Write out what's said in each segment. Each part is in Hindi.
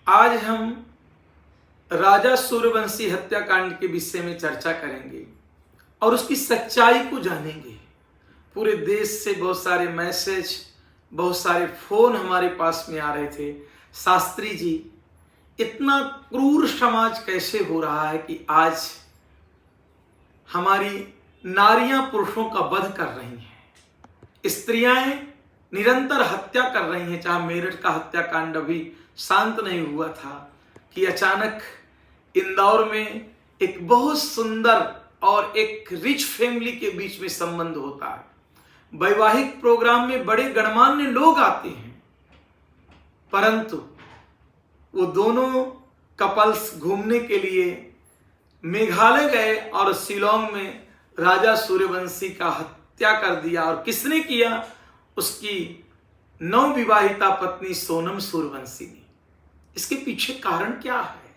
आज हम राजा सूर्यवंशी हत्याकांड के विषय में चर्चा करेंगे और उसकी सच्चाई को जानेंगे। पूरे देश से बहुत सारे मैसेज, बहुत सारे फोन हमारे पास में आ रहे थे, शास्त्री जी इतना क्रूर समाज कैसे हो रहा है कि आज हमारी नारियां पुरुषों का वध कर रही हैं, स्त्रियां निरंतर हत्या कर रही हैं। चाहे मेरठ का हत्याकांड अभी शांत नहीं हुआ था कि अचानक इंदौर में एक बहुत सुंदर और एक रिच फैमिली के बीच में संबंध होता है। वैवाहिक प्रोग्राम में बड़े गणमान्य लोग आते हैं, परंतु वो दोनों कपल्स घूमने के लिए मेघालय गए और शिलोंग में राजा सूर्यवंशी का हत्या कर दिया। और किसने किया? उसकी नवविवाहिता पत्नी सोनम सूर्यवंशी ने। इसके पीछे कारण क्या है?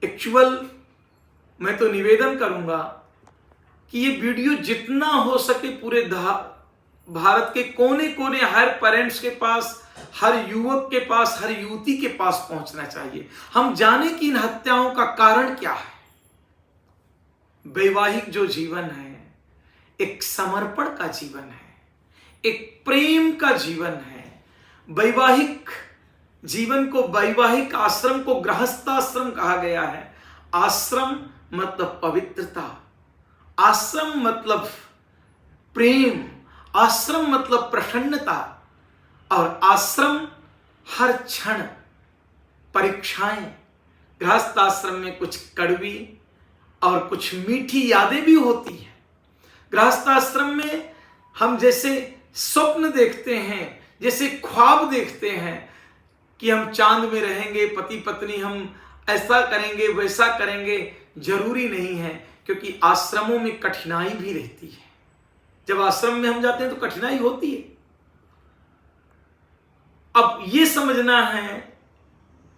एक्चुअल मैं तो निवेदन करूंगा कि ये वीडियो जितना हो सके पूरे भारत के कोने कोने, हर पेरेंट्स के पास, हर युवक के पास, हर युवती के पास पहुंचना चाहिए। हम जाने कि इन हत्याओं का कारण क्या है। वैवाहिक जो जीवन है एक समर्पण का जीवन है, एक प्रेम का जीवन है। वैवाहिक जीवन को, वैवाहिक आश्रम को गृहस्थाश्रम कहा गया है। आश्रम मतलब पवित्रता, आश्रम मतलब प्रेम, आश्रम मतलब प्रसन्नता, और आश्रम हर क्षण परीक्षाएं। गृहस्थाश्रम में कुछ कड़वी और कुछ मीठी यादें भी होती हैं। गृहस्थाश्रम में हम जैसे स्वप्न देखते हैं, जैसे ख्वाब देखते हैं कि हम चांद में रहेंगे, पति पत्नी हम ऐसा करेंगे वैसा करेंगे, जरूरी नहीं है, क्योंकि आश्रमों में कठिनाई भी रहती है। जब आश्रम में हम जाते हैं तो कठिनाई होती है। अब ये समझना है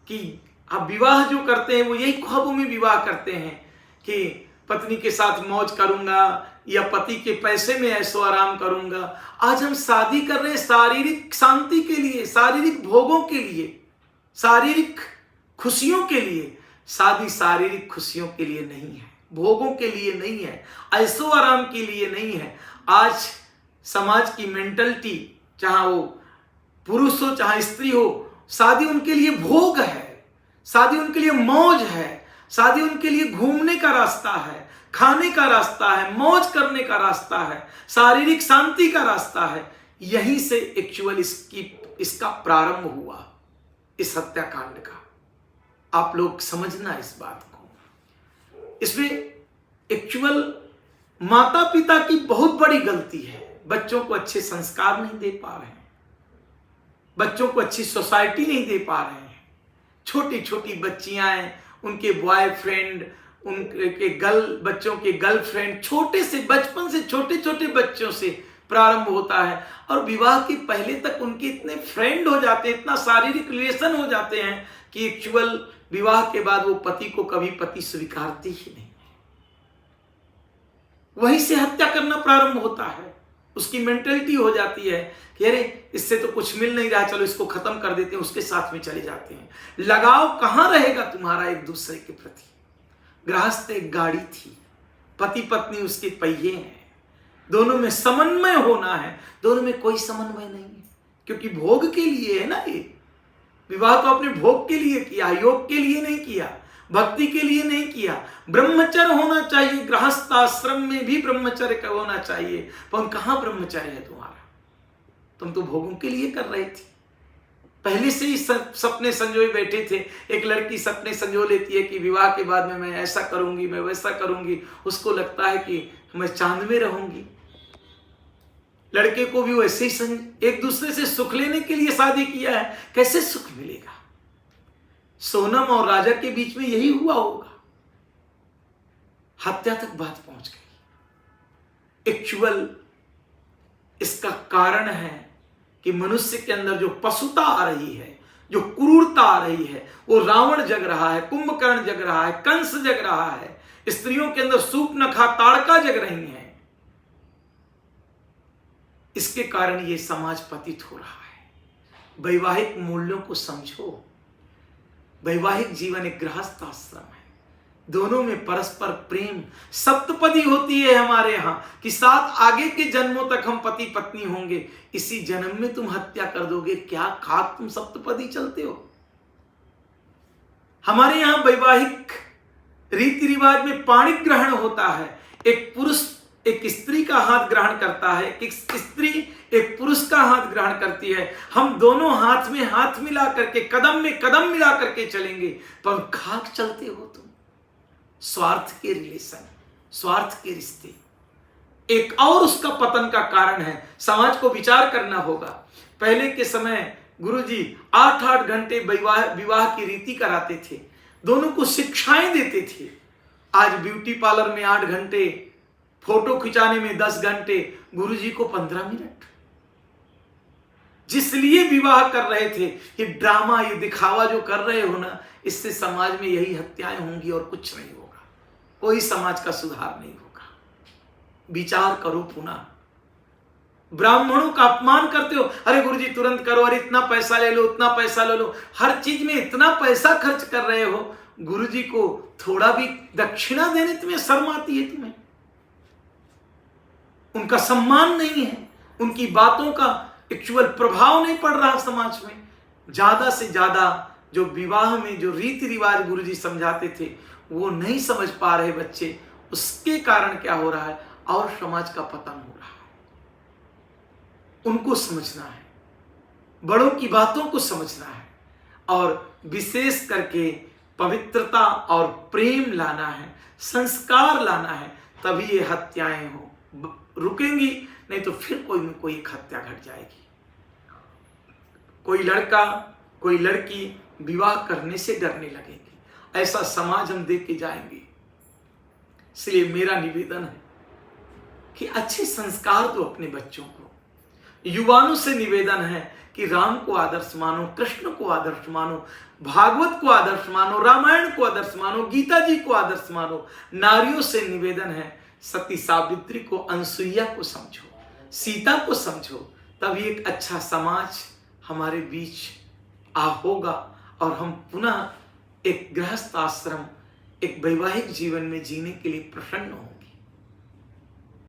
कि आप विवाह जो करते हैं वो यही ख्वाबों में विवाह करते हैं कि पत्नी के साथ मौज करूंगा या पति के पैसे में ऐशो आराम करूंगा। आज हम शादी कर रहे हैं शारीरिक शांति के लिए, शारीरिक भोगों के लिए, शारीरिक खुशियों के लिए। शादी शारीरिक खुशियों के लिए नहीं है, भोगों के लिए नहीं है, ऐशो आराम के लिए नहीं है। आज समाज की मेंटलिटी, चाहे वो पुरुष हो चाहे स्त्री हो, शादी उनके लिए भोग है, शादी उनके लिए मौज है, शादी उनके लिए घूमने का रास्ता है, खाने का रास्ता है, मौज करने का रास्ता है, शारीरिक शांति का रास्ता है। यहीं से एक्चुअल इसका प्रारंभ हुआ, इस हत्याकांड का। आप लोग समझना इस बात को। इसमें एक्चुअल माता पिता की बहुत बड़ी गलती है। बच्चों को अच्छे संस्कार नहीं दे पा रहे हैं, बच्चों को अच्छी सोसाइटी नहीं दे पा रहे हैं। छोटी छोटी बच्चियां हैं, उनके बॉयफ्रेंड, उनके बच्चों के गर्लफ्रेंड, छोटे से बचपन से छोटे छोटे बच्चों से प्रारंभ होता है। और विवाह के पहले तक उनके इतने फ्रेंड हो जाते हैं, इतना शारीरिक रिलेशन हो जाते हैं कि एक्चुअल विवाह के बाद वो पति को कभी पति स्वीकारती ही नहीं। वहीं से हत्या करना प्रारंभ होता है। उसकी मेंटलिटी हो जाती है कि अरे इससे तो कुछ मिल नहीं रहा, चलो इसको खत्म कर देते हैं, उसके साथ में चले जाते हैं। लगाव कहां रहेगा तुम्हारा एक दूसरे के प्रति? गृहस्थ एक गाड़ी थी, पति पत्नी उसके पहिए हैं, दोनों में समन्वय होना है। दोनों में कोई समन्वय नहीं है, क्योंकि भोग के लिए है ना। ये विवाह तो अपने भोग के लिए किया, योग के लिए नहीं किया, भक्ति के लिए नहीं किया। ब्रह्मचर्य होना चाहिए, गृहस्थ आश्रम में भी ब्रह्मचर्य होना चाहिए। पर कहां ब्रह्मचर्य है तुम्हारा? तुम तो भोगों के लिए कर रहे थे, पहले से ही सपने संजोए बैठे थे। एक लड़की सपने संजो लेती है कि विवाह के बाद में मैं ऐसा करूंगी, मैं वैसा करूंगी। उसको लगता है कि मैं चांद में रहूंगी। लड़के को भी वैसे ही एक दूसरे से सुख लेने के लिए शादी किया है। कैसे सुख मिलेगा? सोनम और राजा के बीच में यही हुआ होगा। हत्या तक बात पहुंच गई। एक्चुअल इसका कारण है कि मनुष्य के अंदर जो पशुता आ रही है, जो क्रूरता आ रही है, वो रावण जग रहा है, कुंभकर्ण जग रहा है, कंस जग रहा है। स्त्रियों के अंदर सूर्पनखा, ताड़का जग रही हैं। इसके कारण ये समाज पतित हो रहा है। वैवाहिक मूल्यों को समझो। वैवाहिक जीवन एक गृहस्थ आश्रम है, दोनों में परस्पर प्रेम सप्तपदी होती है हमारे यहाँ कि साथ आगे के जन्मों तक हम पति पत्नी होंगे, इसी जन्म में तुम हत्या कर दोगे, क्या खाक तुम सप्तपदी चलते हो। हमारे यहाँ वैवाहिक रीति रिवाज में पाणी ग्रहण होता है, एक पुरुष एक स्त्री का हाथ ग्रहण करता है, एक स्त्री एक पुरुष का हाथ ग्रहण करती है, हम दोनों हाथ में हाथ मिला करके कदम में कदम मिला करके चलेंगे, पर खाक चलते हो तुम। स्वार्थ के रिलेशन, स्वार्थ के रिश्ते एक और उसका पतन का कारण है। समाज को विचार करना होगा। पहले के समय गुरुजी 8-8 घंटे विवाह की रीति कराते थे, दोनों को शिक्षाएं देते थे। आज ब्यूटी पार्लर में 8 घंटे, फोटो खिंचाने में 10 घंटे, गुरुजी को 15 मिनट। जिसलिए विवाह कर रहे थे, ये ड्रामा, ये दिखावा जो कर रहे हो ना, इससे समाज में यही हत्याएं होंगी और कुछ नहीं होगा, कोई समाज का सुधार नहीं होगा। विचार करो पुनः। ब्राह्मणों का अपमान करते हो, अरे गुरुजी तुरंत करो, अरे इतना पैसा ले लो, उतना पैसा ले लो, हर चीज में इतना पैसा खर्च कर रहे हो, गुरुजी को थोड़ा भी दक्षिणा देने तुम्हें शर्म आती है? तुम्हें उनका सम्मान नहीं है, उनकी बातों का एक्चुअल प्रभाव नहीं पड़ रहा समाज में। ज्यादा से ज्यादा जो विवाह में जो रीति रिवाज गुरुजी समझाते थे वो नहीं समझ पा रहे बच्चे, उसके कारण क्या हो रहा है, और समाज का पतन हो रहा है। उनको समझना है, बड़ों की बातों को समझना है, और विशेष करके पवित्रता और प्रेम लाना है, संस्कार लाना है, तभी ये हत्याएं रुकेंगी, नहीं तो फिर कोई न कोई एक हत्या घट जाएगी। कोई लड़का कोई लड़की विवाह करने से डरने लगेगी, ऐसा समाज हम देख के जाएंगे। इसलिए मेरा निवेदन है कि अच्छे संस्कार दो अपने बच्चों को। युवाओं से निवेदन है कि राम को आदर्श मानो, कृष्ण को आदर्श मानो, भागवत को आदर्श मानो, रामायण को आदर्श मानो, गीता जी को आदर्श मानो। नारियों से निवेदन है, सती सावित्री को, अनसुईया को समझो, सीता को समझो, तभी एक अच्छा समाज हमारे बीच होगा और हम पुनः एक गृहस्थ आश्रम, एक वैवाहिक जीवन में जीने के लिए प्रसन्न होंगे।